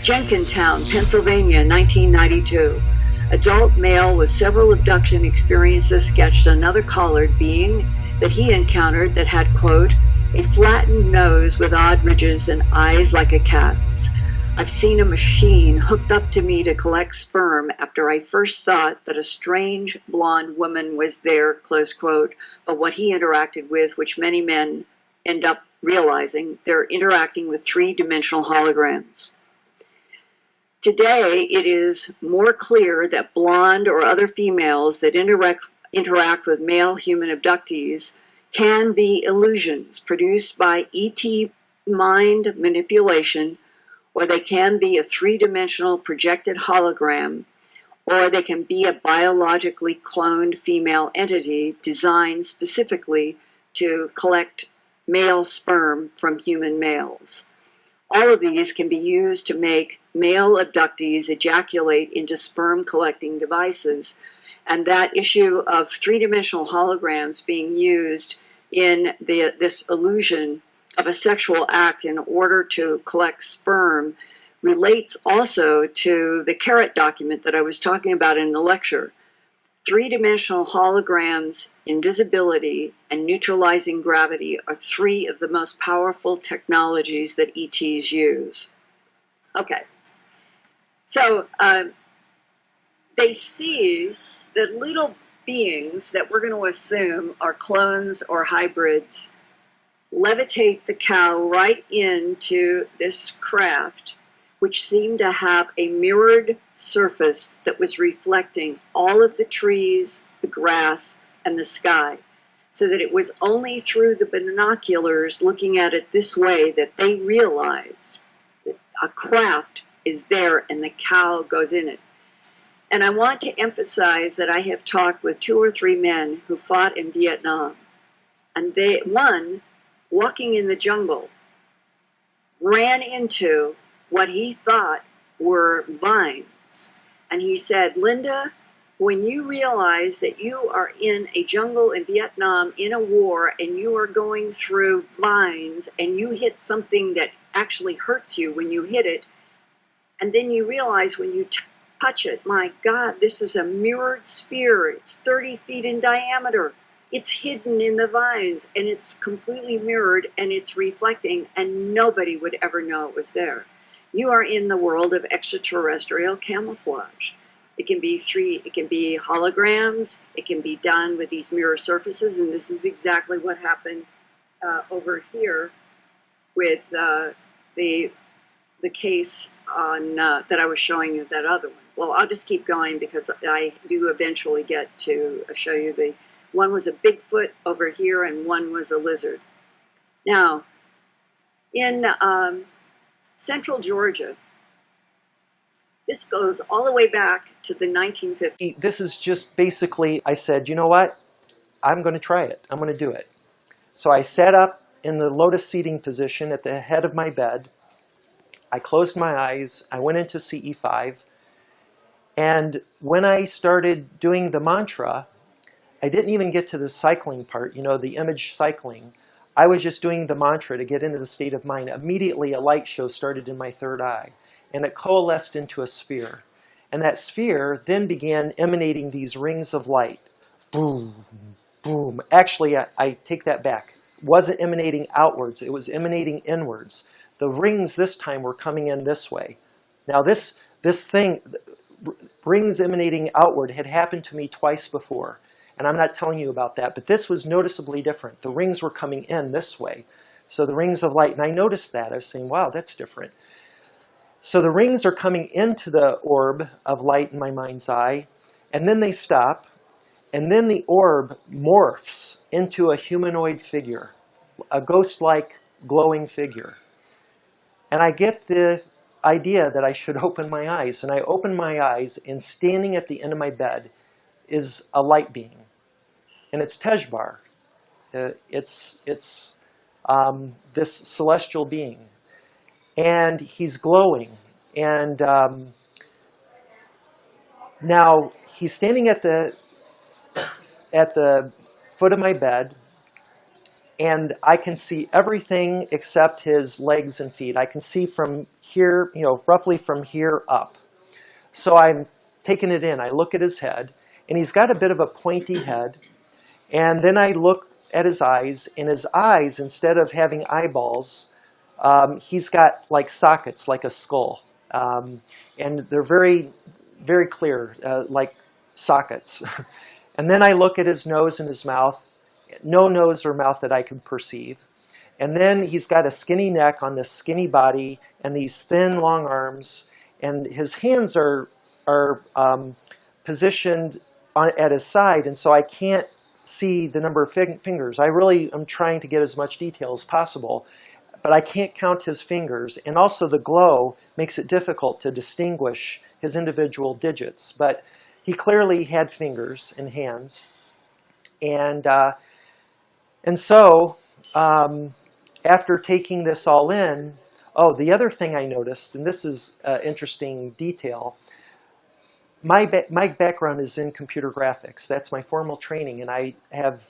Jenkintown, Pennsylvania, 1992. Adult male with several abduction experiences sketched another collared being that he encountered that had, quote, a flattened nose with odd ridges and eyes like a cat's. I've seen a machine hooked up to me to collect sperm after I first thought that a strange blonde woman was there, close quote, but what he interacted with, which many men end up realizing, they're interacting with three-dimensional holograms. Today, it is more clear that blonde or other females that interact with male human abductees can be illusions produced by ET mind manipulation, or they can be a three-dimensional projected hologram, or they can be a biologically cloned female entity designed specifically to collect male sperm from human males. All of these can be used to make male abductees ejaculate into sperm-collecting devices, and that issue of three-dimensional holograms being used in this illusion of a sexual act in order to collect sperm relates also to the carrot document that I was talking about in the lecture. Three-dimensional holograms, invisibility, and neutralizing gravity are three of the most powerful technologies that ETs use. Okay, so they see that little beings that we're going to assume are clones or hybrids levitate the cow right into this craft, which seemed to have a mirrored surface that was reflecting all of the trees, the grass, and the sky, so that it was only through the binoculars looking at it this way that they realized that a craft is there and the cow goes in it. And I want to emphasize that I have talked with 2 or 3 men who fought in Vietnam, and one, walking in the jungle, ran into what he thought were vines. And he said, Linda, when you realize that you are in a jungle in Vietnam in a war and you are going through vines and you hit something that actually hurts you when you hit it, and then you realize when you touch it, my God, this is a mirrored sphere. It's 30 feet in diameter. It's hidden in the vines and it's completely mirrored and it's reflecting and nobody would ever know it was there. You are in the world of extraterrestrial camouflage. It can be holograms, it can be done with these mirror surfaces, and this is exactly what happened over here with the case on that I was showing you, that other one. Well, I'll just keep going because I do eventually get to show you one was a Bigfoot over here and one was a lizard. Now, in Central Georgia, this goes all the way back to the 1950s. This is just basically, I said, you know what? I'm going to try it. I'm going to do it. So I sat up in the lotus seating position at the head of my bed. I closed my eyes. I went into CE5. And when I started doing the mantra, I didn't even get to the cycling part, the image cycling. I was just doing the mantra to get into the state of mind. Immediately, a light show started in my third eye, and it coalesced into a sphere. And that sphere then began emanating these rings of light. Boom, boom. Actually, I take that back. It wasn't emanating outwards. It was emanating inwards. The rings this time were coming in this way. Now, this thing, rings emanating outward, had happened to me twice before. And I'm not telling you about that, but this was noticeably different. The rings were coming in this way. So the rings of light, and I noticed that. I was saying, wow, that's different. So the rings are coming into the orb of light in my mind's eye, and then they stop, and then the orb morphs into a humanoid figure, a ghost-like glowing figure. And I get the idea that I should open my eyes, and I open my eyes, and standing at the end of my bed is a light being. And it's Tejbar. It's this celestial being. And he's glowing. And now he's standing at the foot of my bed. and I can see everything except his legs and feet. I can see from here, roughly from here up. So I'm taking it in. I look at his head, and he's got a bit of a pointy head. And then I look at his eyes, and his eyes, instead of having eyeballs, he's got like sockets, like a skull. And they're very, very clear, like sockets. And then I look at his nose and his mouth, no nose or mouth that I can perceive. And then he's got a skinny neck on this skinny body and these thin, long arms. And his hands are positioned at his side, and so I can't see the number of fingers. I really am trying to get as much detail as possible, but I can't count his fingers. And also the glow makes it difficult to distinguish his individual digits. But he clearly had fingers and hands. And so after taking this all in, the other thing I noticed, and this is an interesting detail, my background is in computer graphics. That's my formal training, and I have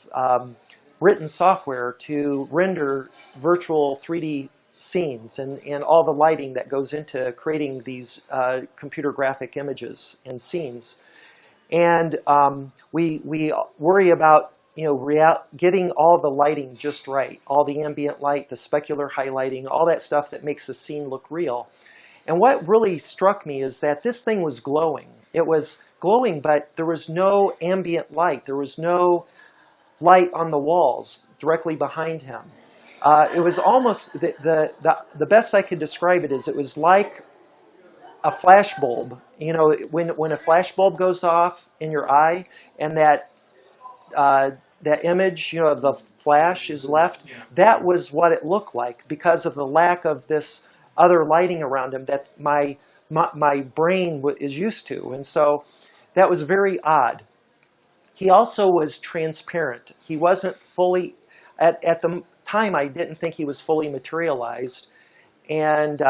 written software to render virtual 3D scenes and all the lighting that goes into creating these computer graphic images and scenes. And we worry about getting all the lighting just right, all the ambient light, the specular highlighting, all that stuff that makes the scene look real. And what really struck me is that this thing was glowing. It was glowing, but there was no ambient light. There was no light on the walls directly behind him. It was almost, the best I could describe it is it was like a flash bulb. When a flash bulb goes off in your eye and that image, of the flash is left, that was what it looked like because of the lack of this other lighting around him that my brain is used to. And so that was very odd. He also was transparent. He wasn't fully, at the time I didn't think he was fully materialized. And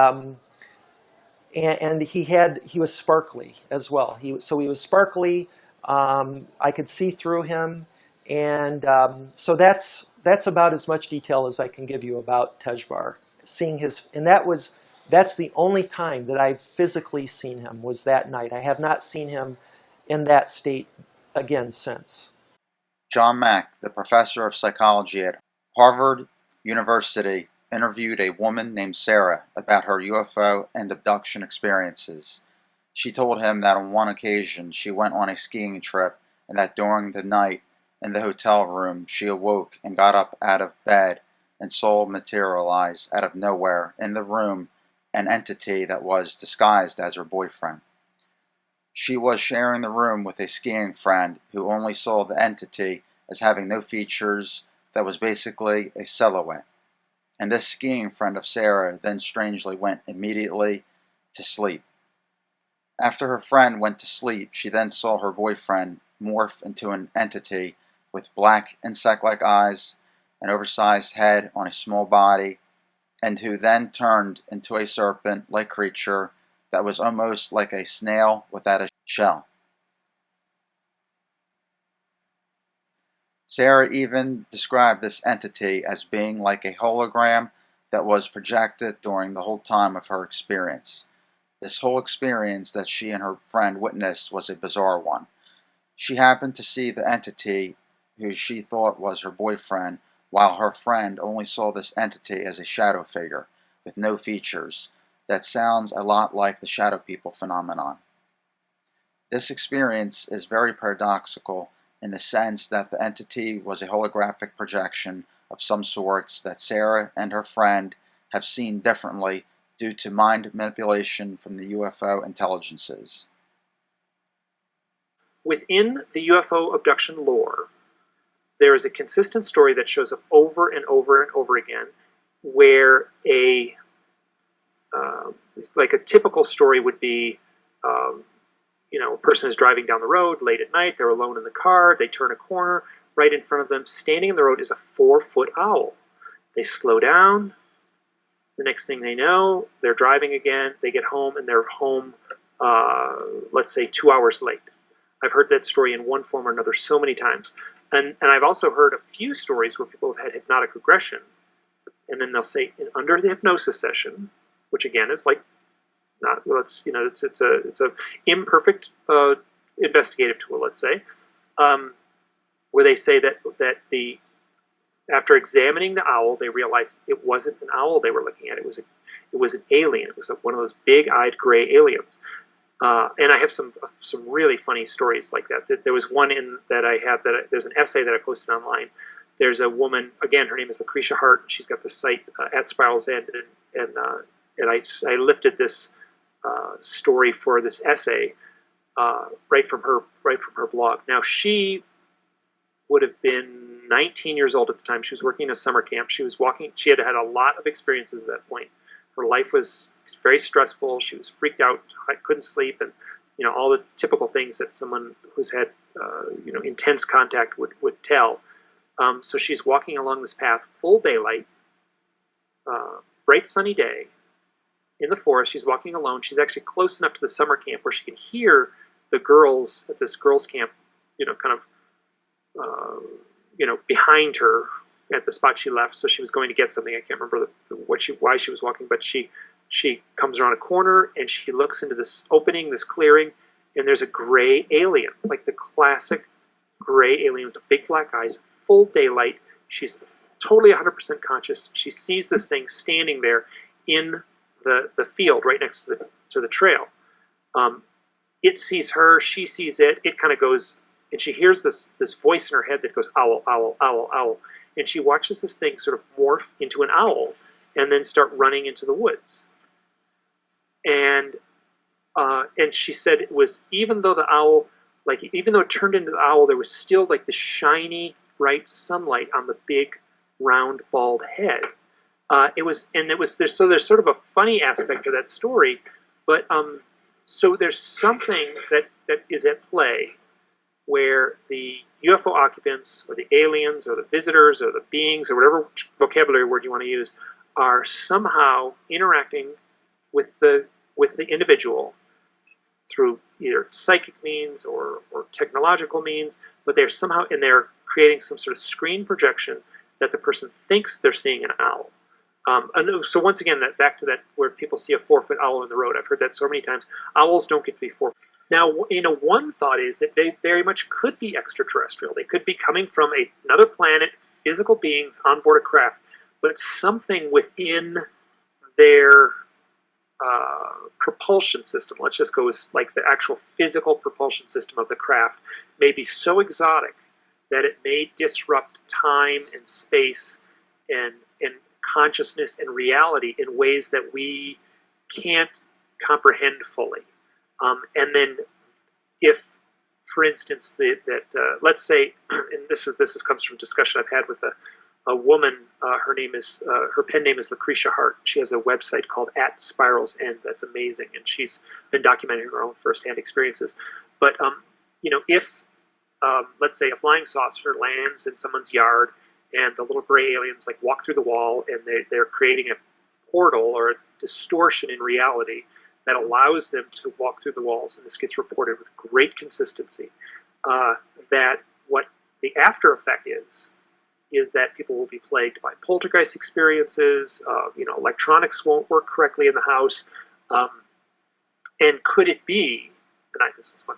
he was sparkly as well. So he was sparkly. I could see through him. And so that's about as much detail as I can give you about Tejvar. Seeing his, and that's the only time that I've physically seen him, was that night. I have not seen him in that state again since. John Mack, the professor of psychology at Harvard University, interviewed a woman named Sarah about her UFO and abduction experiences. She told him that on one occasion she went on a skiing trip, and that during the night in the hotel room she awoke and got up out of bed and saw materialize out of nowhere in the room an entity that was disguised as her boyfriend. She was sharing the room with a skiing friend who only saw the entity as having no features, that was basically a silhouette. And this skiing friend of Sarah then strangely went immediately to sleep. After her friend went to sleep, she then saw her boyfriend morph into an entity with black insect-like eyes, an oversized head on a small body, and who then turned into a serpent-like creature that was almost like a snail without a shell. Sarah even described this entity as being like a hologram that was projected during the whole time of her experience. This whole experience that she and her friend witnessed was a bizarre one. She happened to see the entity who she thought was her boyfriend, while her friend only saw this entity as a shadow figure with no features. That sounds a lot like the shadow people phenomenon. This experience is very paradoxical in the sense that the entity was a holographic projection of some sorts that Sarah and her friend have seen differently due to mind manipulation from the UFO intelligences. Within the UFO abduction lore, there is a consistent story that shows up over and over and over again, where a typical story would be, a person is driving down the road late at night, they're alone in the car, they turn a corner, right in front of them, standing in the road is a 4-foot owl. They slow down, the next thing they know, they're driving again, they get home, and they're home, let's say 2 hours late. I've heard that story in one form or another so many times. And I've also heard a few stories where people have had hypnotic regression, and then they'll say under the hypnosis session, which again is like not well, it's a imperfect investigative tool, let's say, where they say that the after examining the owl, they realized it wasn't an owl they were looking at. It was an alien. It was one of those big-eyed gray aliens. And I have some really funny stories like that. There was one that I have there's an essay that I posted online. There's a woman, again, her name is Lucretia Hart, and she's got the site at Spiral's End, and I lifted this story for this essay right from her blog. Now she would have been 19 years old at the time. She was working in a summer camp. She had had a lot of experiences at that point. Her life was very stressful. She was freaked out, couldn't sleep, and all the typical things that someone who's had intense contact would tell. So she's walking along this path, full daylight, bright sunny day, in the forest. She's walking alone. She's actually close enough to the summer camp where she can hear the girls at this girls' camp, behind her at the spot she left. So she was going to get something. I can't remember why she was walking, but she comes around a corner and she looks into this opening, this clearing, and there's a gray alien, like the classic gray alien with the big black eyes, full daylight. She's totally 100% conscious. She sees this thing standing there in the field right next to the trail. It sees her, she sees it, it kind of goes, and she hears this voice in her head that goes, owl, owl, owl, owl. And she watches this thing sort of morph into an owl and then start running into the woods. And she said it was, even though it turned into the owl, there was still like the shiny, bright sunlight on the big, round, bald head. There's sort of a funny aspect to that story, but so there's something that is at play where the UFO occupants or the aliens or the visitors or the beings or whatever vocabulary word you want to use are somehow interacting with the individual through either psychic means or technological means, but they're creating some sort of screen projection that the person thinks they're seeing an owl. And so once again, back to that where people see a 4-foot owl in the road. I've heard that so many times. Owls don't get to be 4 feet. Now, one thought is that they very much could be extraterrestrial. They could be coming from another planet, physical beings on board a craft, but something within their propulsion system, let's just go with like the actual physical propulsion system of the craft, may be so exotic that it may disrupt time and space and consciousness and reality in ways that we can't comprehend fully. And then, if, for instance, let's say, and this comes from discussion I've had with a woman. Her pen name is Lucretia Hart. She has a website called At Spiral's End. That's amazing, and she's been documenting her own firsthand experiences. But if let's say a flying saucer lands in someone's yard, and the little gray aliens walk through the wall, and they're creating a portal or a distortion in reality that allows them to walk through the walls, and this gets reported with great consistency, that what the after effect is that people will be plagued by poltergeist experiences, electronics won't work correctly in the house, and could it be, and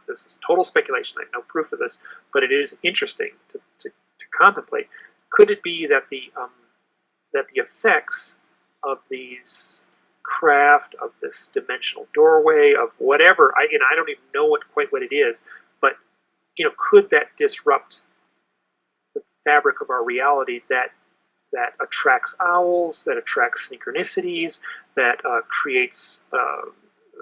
this is total speculation, I have no proof of this, but it is interesting to contemplate, could it be that the effects of these craft, of this dimensional doorway, of whatever, I don't even know quite what it is, but could that disrupt the fabric of our reality that attracts owls, that attracts synchronicities, that creates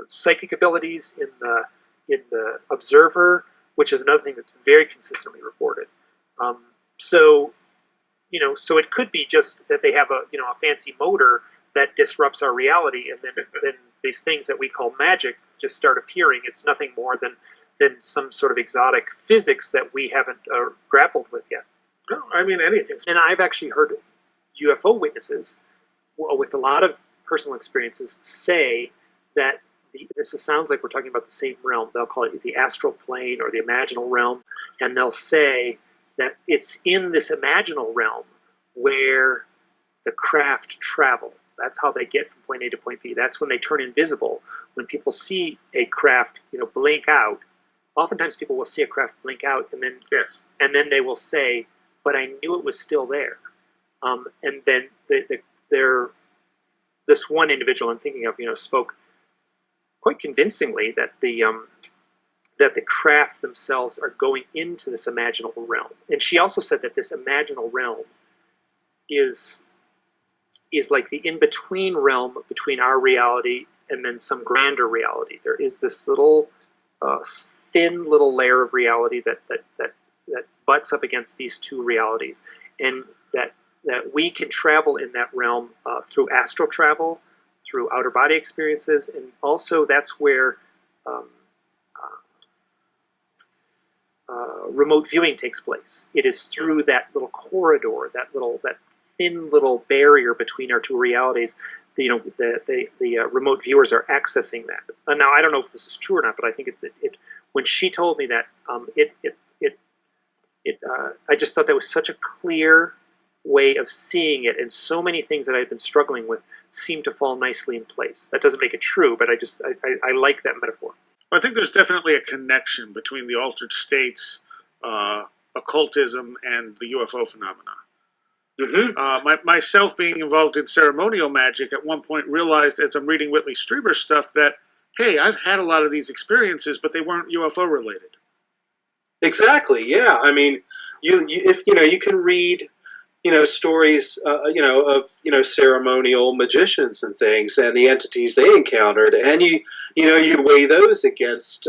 psychic abilities in the observer, which is another thing that's very consistently reported. So it could be just that they have a fancy motor that disrupts our reality, and then these things that we call magic just start appearing. It's nothing more than some sort of exotic physics that we haven't grappled with yet. No, I mean anything. And I've actually heard UFO witnesses with a lot of personal experiences say that sounds like we're talking about the same realm. They'll call it the astral plane or the imaginal realm, and they'll say that it's in this imaginal realm where the craft travel. That's how they get from point A to point B. That's when they turn invisible. When people see a craft, blink out, oftentimes people will see a craft blink out, and then they will say, "But I knew it was still there." And then this one individual I'm thinking of, spoke quite convincingly that the craft themselves are going into this imaginal realm. And she also said that this imaginal realm is like the in-between realm between our reality and then some grander reality. There is this little thin little layer of reality that butts up against these two realities, and that we can travel in that realm through astral travel, through outer body experiences, and also that's where remote viewing takes place. It is through that little corridor, that thin little barrier between our two realities. The remote viewers are accessing that. Now I don't know if this is true or not, but I think it. When she told me that, I just thought that was such a clear way of seeing it, and so many things that I've been struggling with seem to fall nicely in place. That doesn't make it true, but I like that metaphor. I think there's definitely a connection between the altered states, occultism, and the UFO phenomena. Mm-hmm. Myself being involved in ceremonial magic, at one point realized as I'm reading Whitley Strieber's stuff that, hey, I've had a lot of these experiences, but they weren't UFO related. Exactly. Yeah. I mean, you can read stories of ceremonial magicians and things and the entities they encountered, and you weigh those against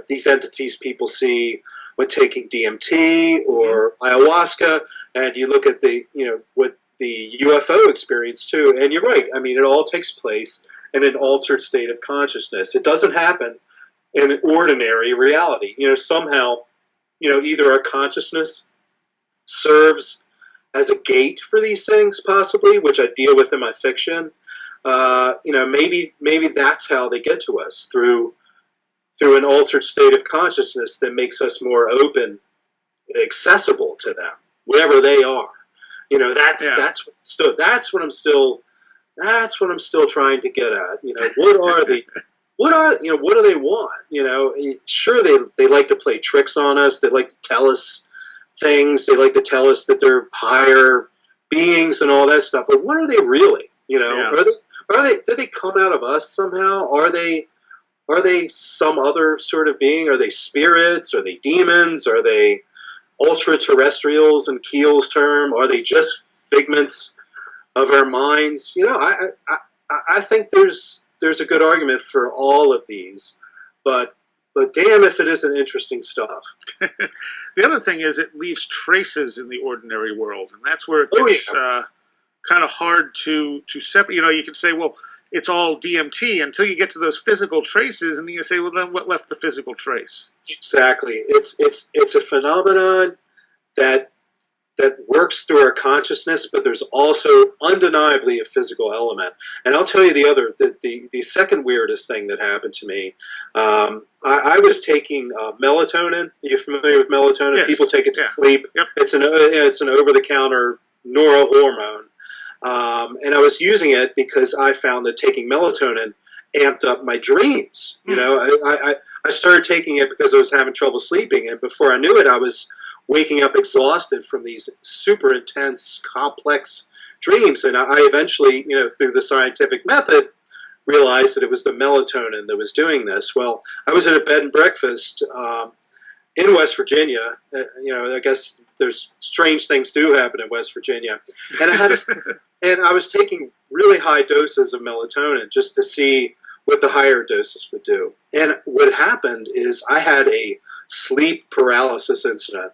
these entities people see when taking DMT or ayahuasca, and you look at what the UFO experience too, and you're right. I mean, it all takes place in an altered state of consciousness. It doesn't happen in an ordinary reality. Somehow, either our consciousness serves as a gate for these things, possibly, which I deal with in my fiction. Maybe that's how they get to us, through an altered state of consciousness that makes us more open, accessible to them, wherever they are. That's what I'm still trying to get at. What do they want? Sure, they like to play tricks on us. They like to tell us things. They like to tell us that they're higher beings and all that stuff. But what are they really? Do they come out of us somehow? Are they some other sort of being? Are they spirits? Are they demons? Are they ultra-terrestrials, in Keel's term? Are they just figments of our minds? I think there's a good argument for all of these, but damn if it isn't interesting stuff. The other thing is it leaves traces in the ordinary world, and that's where it gets kind of hard to separate. You can say, well, it's all DMT until you get to those physical traces, and then you say, well, then what left the physical trace? Exactly. It's a phenomenon that works through our consciousness, but there's also undeniably a physical element. And I'll tell you the second weirdest thing that happened to me. I was taking melatonin. Are you familiar with melatonin? Yes. People take it to sleep. Yep. It's an over-the-counter neurohormone. And I was using it because I found that taking melatonin amped up my dreams. I started taking it because I was having trouble sleeping, and before I knew it, I was waking up exhausted from these super intense, complex dreams. And I eventually, through the scientific method, realized that it was the melatonin that was doing this. Well, I was at a bed and breakfast in West Virginia. I guess there's strange things do happen in West Virginia. And I was taking really high doses of melatonin just to see what the higher doses would do. And what happened is I had a sleep paralysis incident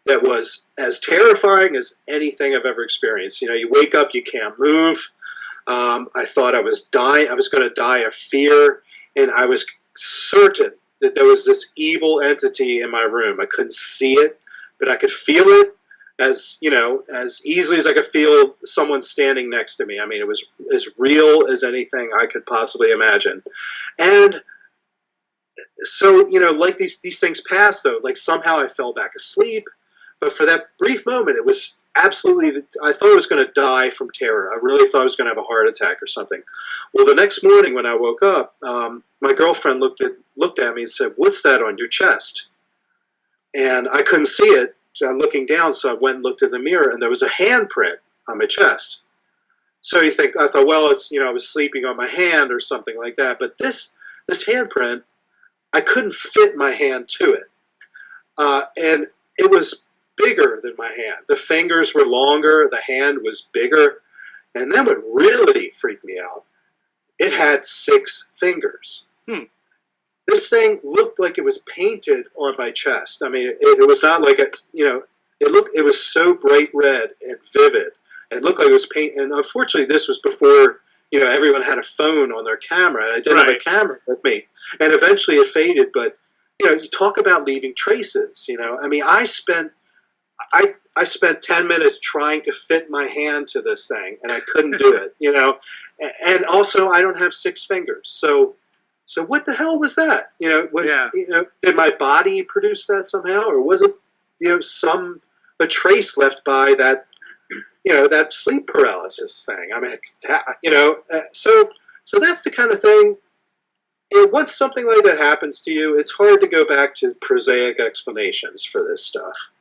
that was as terrifying as anything I've ever experienced. You wake up, you can't move. I thought I was dying. I was going to die of fear, and I was certain that there was this evil entity in my room. I couldn't see it, but I could feel it as easily as I could feel someone standing next to me. I mean, it was as real as anything I could possibly imagine. And so, like these things passed, though. Like somehow I fell back asleep. But for that brief moment, it was absolutely, I thought I was going to die from terror. I really thought I was going to have a heart attack or something. Well, the next morning when I woke up, my girlfriend looked at me and said, "What's that on your chest?" And I couldn't see it, so I'm looking down, so I went and looked in the mirror, and there was a handprint on my chest. So I thought, well, it's, I was sleeping on my hand or something like that. But this handprint, I couldn't fit my hand to it. And it was bigger than my hand. The fingers were longer, the hand was bigger. And then what really freaked me out, it had 6 fingers. This thing looked like it was painted on my chest. I mean, it was not like it was so bright red and vivid. It looked like it was paint, and unfortunately, this was before everyone had a phone on their camera, and I didn't have a camera with me. And eventually, it faded. But you talk about leaving traces. I mean, I spent 10 minutes trying to fit my hand to this thing, and I couldn't do it. And also, I don't have 6 fingers, so what the hell was that? Did my body produce that somehow, or was it a trace left by that? That sleep paralysis thing. I mean, so that's the kind of thing. Once something like that happens to you, it's hard to go back to prosaic explanations for this stuff.